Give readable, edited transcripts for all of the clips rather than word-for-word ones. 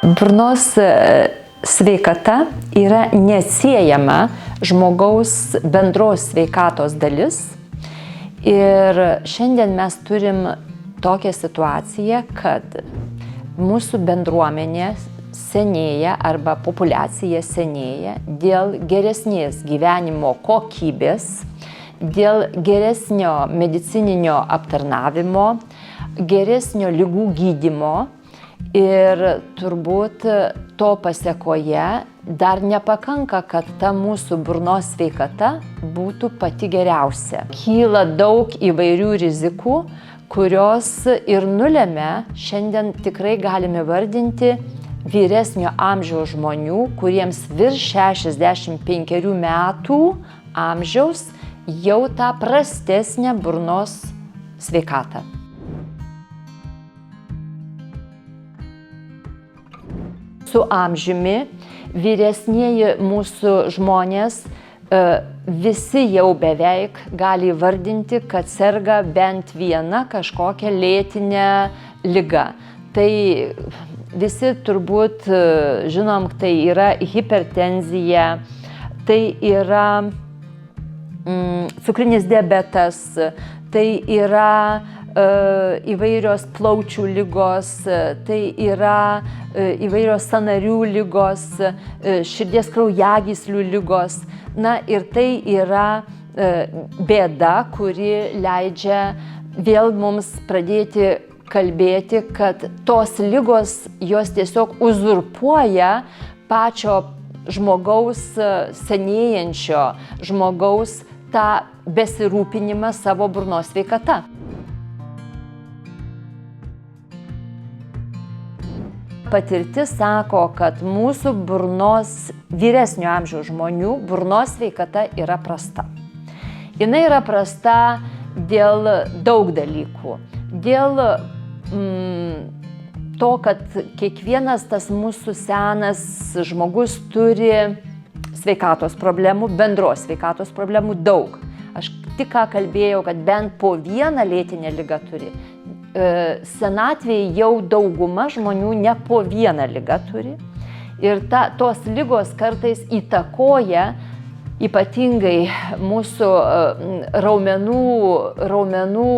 Burnos sveikata yra neatsiejama žmogaus bendros sveikatos dalis. Ir šiandien mes turim tokią situaciją, kad mūsų bendruomenė senėja arba populiacija senėja dėl geresnės gyvenimo kokybės, dėl geresnio medicininio aptarnavimo, geresnio ligų gydymo. Ir turbūt to pasekoje dar nepakanka, kad ta mūsų burnos sveikata būtų pati geriausia. Kyla daug įvairių rizikų, kurios ir nulemia, šiandien tikrai galime vardinti, vyresnio amžiaus žmonių, kuriems virš 65 metų amžiaus jau tą prastesnę burnos sveikatą. Su amžiumi vyresnieji mūsų žmonės visi jau beveik gali vardinti, kad serga bent viena kažkokia lėtinė liga. Tai visi turbūt žinom, tai yra hipertenzija, tai yra cukrinis diabetas, tai yra įvairios plaučių ligos, tai yra įvairios sąnarių ligos, širdies kraujagyslių ligos. Na ir tai yra bėda, kuri leidžia vėl mums pradėti kalbėti, kad tos ligos jos tiesiog uzurpuoja pačio žmogaus, senėjančio žmogaus tą besirūpinimą savo burnos sveikata. Patirtis sako, kad mūsų burnos vyresnio amžiaus žmonių burnos sveikata yra prasta. Jinai yra prasta dėl daug dalykų. Dėl to, kad kiekvienas tas mūsų senas žmogus turi sveikatos problemų, bendros sveikatos problemų daug. Aš tik ką kalbėjau, kad bent po vieną lėtinę ligą turi. Senatvėje jau dauguma žmonių ne po vieną ligą turi. Ir tos ligos kartais įtakoja ypatingai mūsų raumenų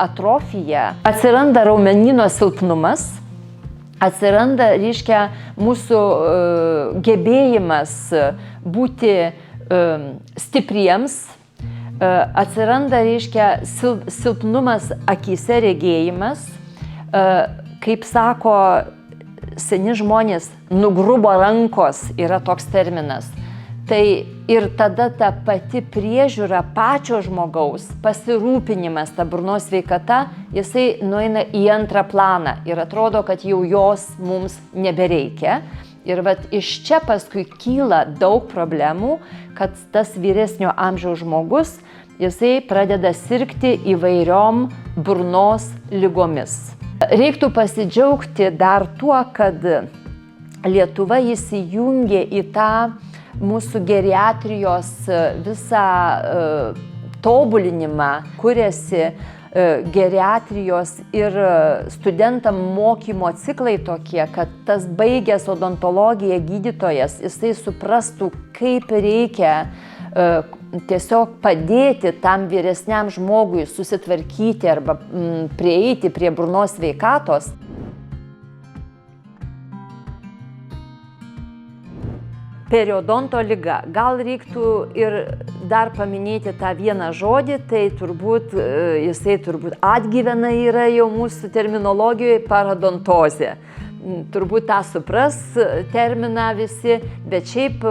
atrofiją. Atsiranda raumenyno silpnumas, atsiranda, reiškia, mūsų gebėjimas būti stipriems, atsiranda, reiškia, silpnumas akyse, regėjimas, kaip sako seni žmonės, nugrubo rankos yra toks terminas. Tai ir tada ta pati priežiūra pačio žmogaus, pasirūpinimas ta burnos sveikata, jisai nueina į antrą planą ir atrodo, kad jau jos mums nebereikia. Ir vat iš čia paskui kyla daug problemų, kad tas vyresnio amžiaus žmogus, jisai pradeda sirgti įvairiom burnos ligomis. Reiktų pasidžiaugti dar tuo, kad Lietuva įsijungė į tą mūsų geriatrijos visą tobulinimą, kuriasi geriatrijos ir studentam mokymo ciklai tokie, kad tas baigęs odontologiją gydytojas, jisai suprastų, kaip reikia tiesiog padėti tam vyresniam žmogui susitvarkyti arba prieiti prie burnos sveikatos. Periodonto liga. Gal reiktų ir dar paminėti tą vieną žodį, tai jisai turbūt atgyvena yra jau mūsų terminologijoje, parodontozė. Turbūt tą supras terminą visi, bet šiaip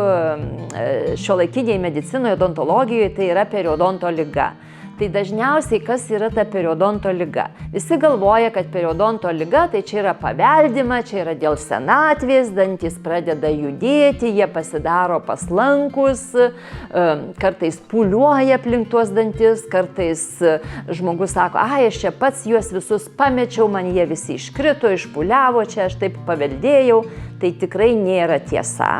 šiuolaikinėje medicinoje, odontologijoje tai yra periodonto liga. Tai dažniausiai kas yra ta periodonto liga? Visi galvoja, kad periodonto liga tai čia yra paveldima, čia yra dėl senatvės, dantys pradeda judėti, jie pasidaro paslankus, kartais pūliuoja aplink tuos dantis, kartais žmogus sako, aš čia pats juos visus pamečiau, man jie visi iškrito, išpūliavo, čia aš taip paveldėjau. Tai tikrai nėra tiesa.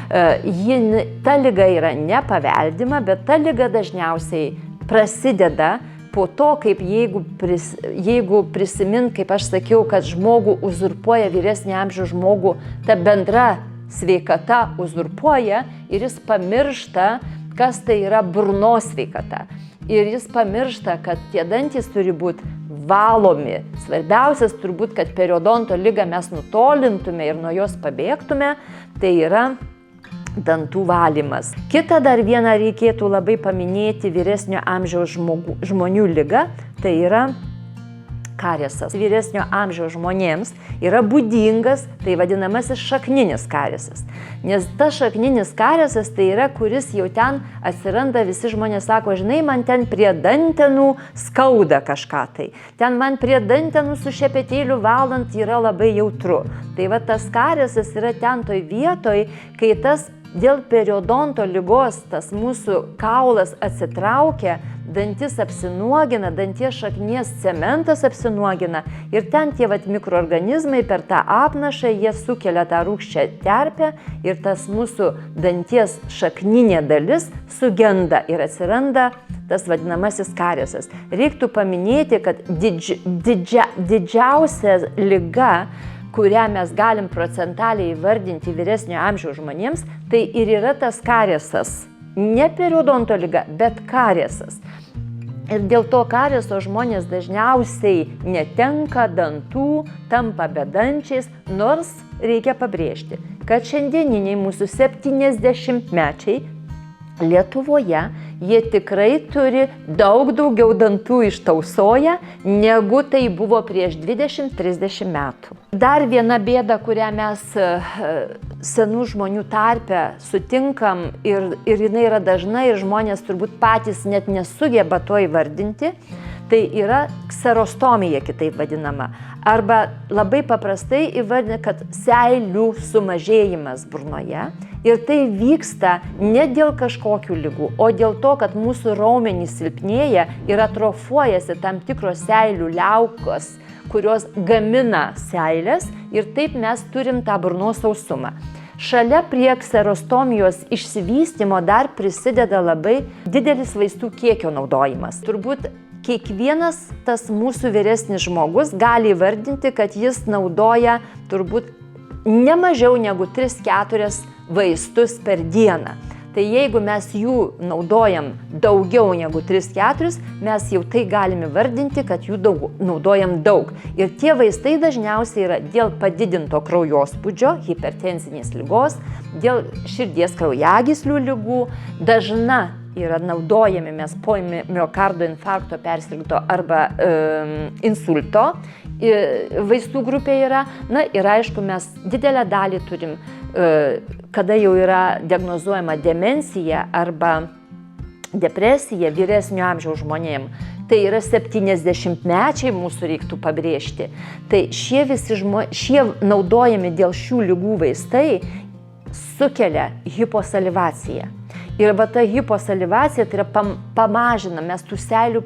Ta liga yra nepaveldima, bet ta liga dažniausiai prasideda po to, kaip jeigu prisimint, kaip aš sakiau, kad žmogų uzurpuoja vyresnį amžių žmogų, ta bendra sveikata uzurpuoja ir jis pamiršta, kas tai yra burnos sveikata. Ir jis pamiršta, kad tie dantys turi būti valomi. Svarbiausias turbūt, kad periodonto ligą mes nutolintume ir nuo jos pabėgtume, tai yra dantų valymas. Kita dar vieną reikėtų labai paminėti vyresnio amžiaus žmonių ligą, tai yra kariesas. Vyresnio amžiaus žmonėms yra būdingas tai vadinamasis šakninis kariesas. Nes tas šakninis kariesas tai yra, kuris jau ten atsiranda, visi žmonės sako, žinai, man ten prie dantenų skauda kažką tai. Ten man prie dantenų su šepetėliu valant yra labai jautru. Tai va tas kariesas yra ten toj vietoj, kai tas dėl periodonto ligos tas mūsų kaulas atsitraukia, dantis apsinuogina, danties šaknies cementas apsinuogina ir ten tie mikroorganizmai per tą apnašą jie sukelia tą rūgščią terpę ir tas mūsų danties šakninė dalis sugenda ir atsiranda tas vadinamasis kariesas. Reiktų paminėti, kad didžiausia liga, kurią mes galim procentaliai įvardinti vyresnio amžiaus žmonėms, tai ir yra tas kariesas. Ne periodonto liga, bet kariesas. Ir dėl to karieso žmonės dažniausiai netenka dantų, tampa bedančiais, nors reikia pabrėžti, kad šiandieniniai mūsų 70-mečiai Lietuvoje jie tikrai turi daug daugiau dantų ištausoję, negu tai buvo prieš 20-30 metų. Dar viena bėda, kurią mes senų žmonių tarpe sutinkam ir jinai yra dažna ir žmonės turbūt patys net nesugeba to įvardinti, tai yra kserostomija kitaip vadinama. Arba labai paprastai įvardina, kad seilių sumažėjimas burnoje ir tai vyksta ne dėl kažkokių ligų, o dėl to, kad mūsų raumenys silpnėja ir atrofuojasi tam tikros seilių liaukos, kurios gamina seilės ir taip mes turim tą burnos sausumą. Šalia prie kserostomijos išsivystymo dar prisideda labai didelis vaistų kiekio naudojimas. Turbūt kiekvienas tas mūsų vyresnis žmogus gali įvardinti, kad jis naudoja turbūt ne mažiau negu 3-4 vaistus per dieną. Tai jeigu mes jų naudojam daugiau negu 3-4, mes jau tai galime vardinti, kad jų naudojam daug. Ir tie vaistai dažniausiai yra dėl padidinto kraujospūdžio, hipertensinės ligos, dėl širdies kraujagyslių ligų, dažna yra naudojami mes po miokardo infarkto persirgto arba insulto vaistų grupė yra. Na ir aišku, mes didelę dalį turim, kada jau yra diagnozuojama demencija arba depresija vyresnio amžiaus žmonėm. Tai yra 70-mečiai mūsų reiktų pabrėžti. Tai šie naudojami dėl šių ligų vaistai sukelia hiposalivaciją. Ir va ta hiposalivacija tai yra pamažina, mes tų seilių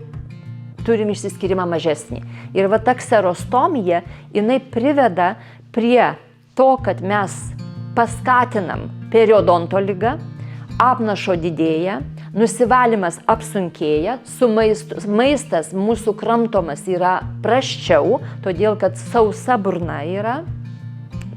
turim išsiskyrimą mažesnį. Ir va ta kserostomija, jinai priveda prie to, kad mes paskatinam periodonto ligą, apnašo didėja, nusivalymas apsunkėja, maistas mūsų kramtomas yra prasčiau, todėl kad sausa burna yra.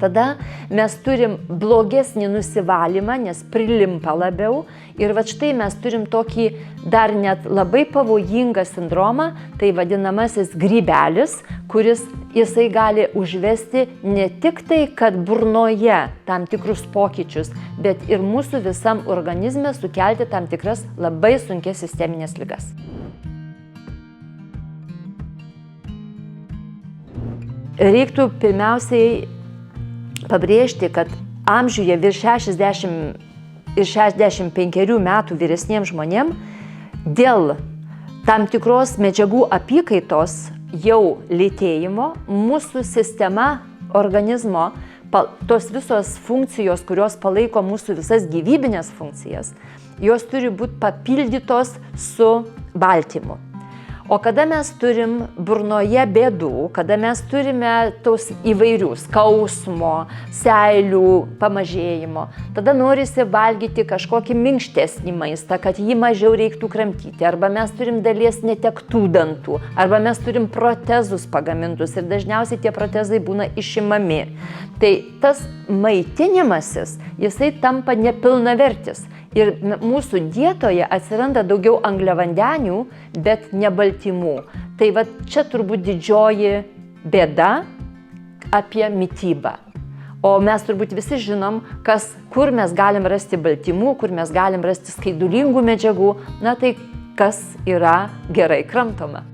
Tada mes turim blogesnį nusivalymą, nes prilimpa labiau. Ir va štai mes turim tokį dar net labai pavojingą sindromą, tai vadinamasis grybelis, kuris jisai gali užvesti ne tik tai, kad burnoje tam tikrus pokyčius, bet ir mūsų visam organizme sukelti tam tikras labai sunkias sisteminės ligas. Reiktų pirmiausiai pabrėžti, kad amžiuje virš 60 ir 65 metų vyresniems žmonėm dėl tam tikros medžiagų apykaitos jau lėtėjimo mūsų sistema organizmo, tos visos funkcijos, kurios palaiko mūsų visas gyvybinės funkcijas, jos turi būti papildytos su baltymu. O kada mes turim burnoje bėdų, kada mes turime tos įvairių skausmo, seilių pamažėjimo, tada norisi valgyti kažkokį minkštesnį maistą, kad jį mažiau reiktų kramtyti. Arba mes turim dalies netektų dantų, arba mes turim protezus pagamintus ir dažniausiai tie protezai būna išimami. Tai tas maitinimasis, jisai tampa nepilnavertis. Ir mūsų dietoje atsiranda daugiau angliavandenių, bet ne baltymų. Tai va čia turbūt didžioji bėda apie mitybą. O mes turbūt visi žinom, kur mes galim rasti baltymų, kur mes galim rasti skaidulingų medžiagų, na tai kas yra gerai kramtoma.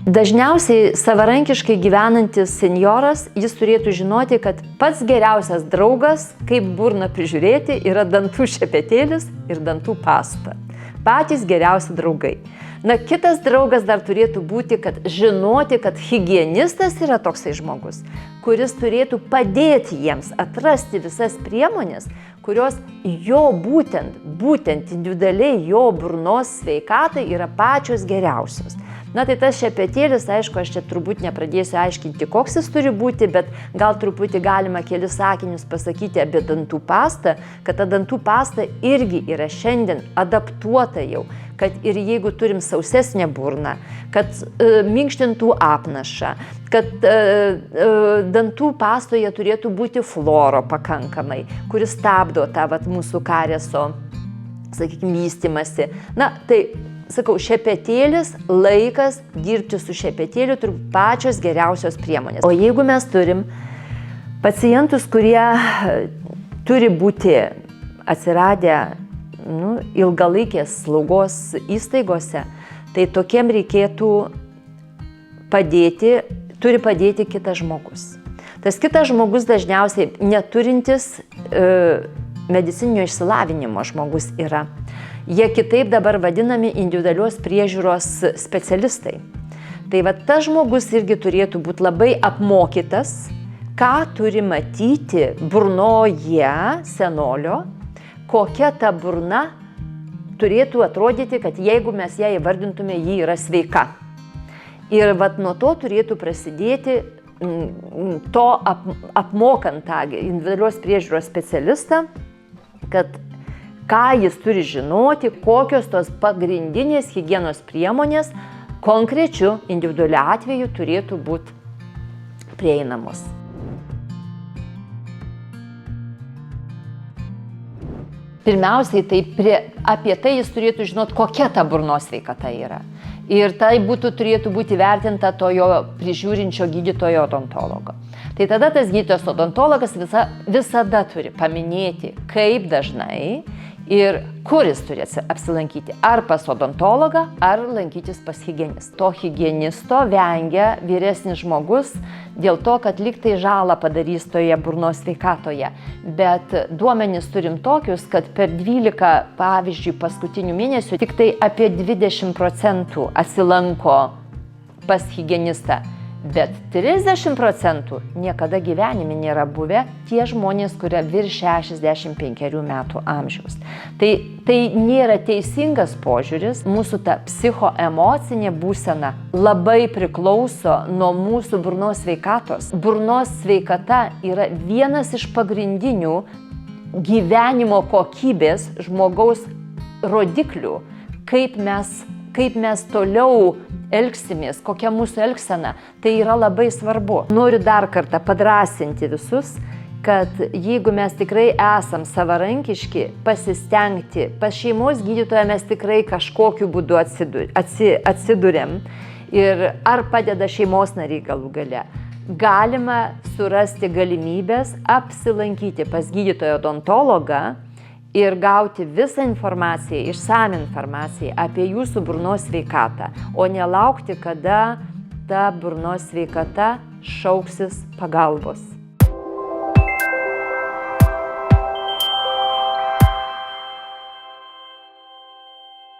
Dažniausiai savarankiškai gyvenantis senjoras, jis turėtų žinoti, kad pats geriausias draugas, kaip burną prižiūrėti, yra dantų šepetėlis ir dantų pasta. Patys geriausi draugai. Na, kitas draugas dar turėtų būti, kad žinoti, kad higienistas yra toksai žmogus, kuris turėtų padėti jiems atrasti visas priemonės, kurios jo būtent individualiai jo burnos sveikatai yra pačios geriausios. Na tai tas šepetėlis, aišku, aš čia turbūt nepradėsiu aiškinti, koks jis turi būti, bet gal truputį galima kelis sakinius pasakyti apie dantų pastą, kad ta dantų pasta irgi yra šiandien adaptuota jau, kad ir jeigu turim sausesnę burną, kad minkštintų apnašą, kad dantų pastoje turėtų būti fluoro pakankamai, kuris stabdo tą mūsų karieso, sakykime, vystymasi. Na tai sakau, šepetėlis, laikas dirbti su šepetėliu turi pačios geriausios priemonės. O jeigu mes turim pacientus, kurie turi būti atsiradę ilgalaikės slaugos įstaigose, tai tokiem reikėtų turi padėti kitas žmogus. Tas kitas žmogus dažniausiai neturintis medicininio išsilavinimo žmogus yra. Jie kitaip dabar vadinami individualios priežiūros specialistai. Tai va tas žmogus irgi turėtų būti labai apmokytas, ką turi matyti burnoje senolio, kokia ta burna turėtų atrodyti, kad jeigu mes ją įvardintume, ji yra sveika. Ir va nuo to turėtų prasidėti apmokant tą individualios priežiūros specialistą, kad ką jis turi žinoti, kokios tos pagrindinės higienos priemonės konkrečiu individualiu atveju turėtų būti prieinamos. Pirmiausiai, apie tai jis turėtų žinoti, kokia ta burnos sveikata yra. Ir tai turėtų būti vertinta to jo prižiūrinčio gydytojo odontologo. Tai tada tas gydytojas odontologas visada turi paminėti, kaip dažnai ir kur jis turi apsilankyti. Ar pas odontologą, ar lankytis pas higienistą. To higienisto vengia vyresnis žmogus dėl to, kad lyg tai žalą padarys toje burnos sveikatoje. Bet duomenys turim tokius, kad per 12, pavyzdžiui, paskutinių mėnesių tik tai apie 20% atsilanko pas higienistą. Bet 30% niekada gyvenime nėra buvę tie žmonės, kurie virš 65 metų amžiaus. Tai nėra teisingas požiūris. Mūsų ta psichoemocinė būsena labai priklauso nuo mūsų burnos sveikatos. Burnos sveikata yra vienas iš pagrindinių gyvenimo kokybės žmogaus rodiklių, kaip mes toliau elgsimės, kokia mūsų elgsena, tai yra labai svarbu. Noriu dar kartą padrąsinti visus, kad jeigu mes tikrai esam savarankiški, pasistengti, pas šeimos gydytoją mes tikrai kažkokiu būdu atsiduriam ir ar padeda šeimos nariai galų gale. Galima surasti galimybės apsilankyti pas gydytoją odontologą ir gauti visą informaciją, išsamią informaciją apie jūsų burnos sveikatą, o nelaukti, kada ta burnos sveikata šauksis pagalbos.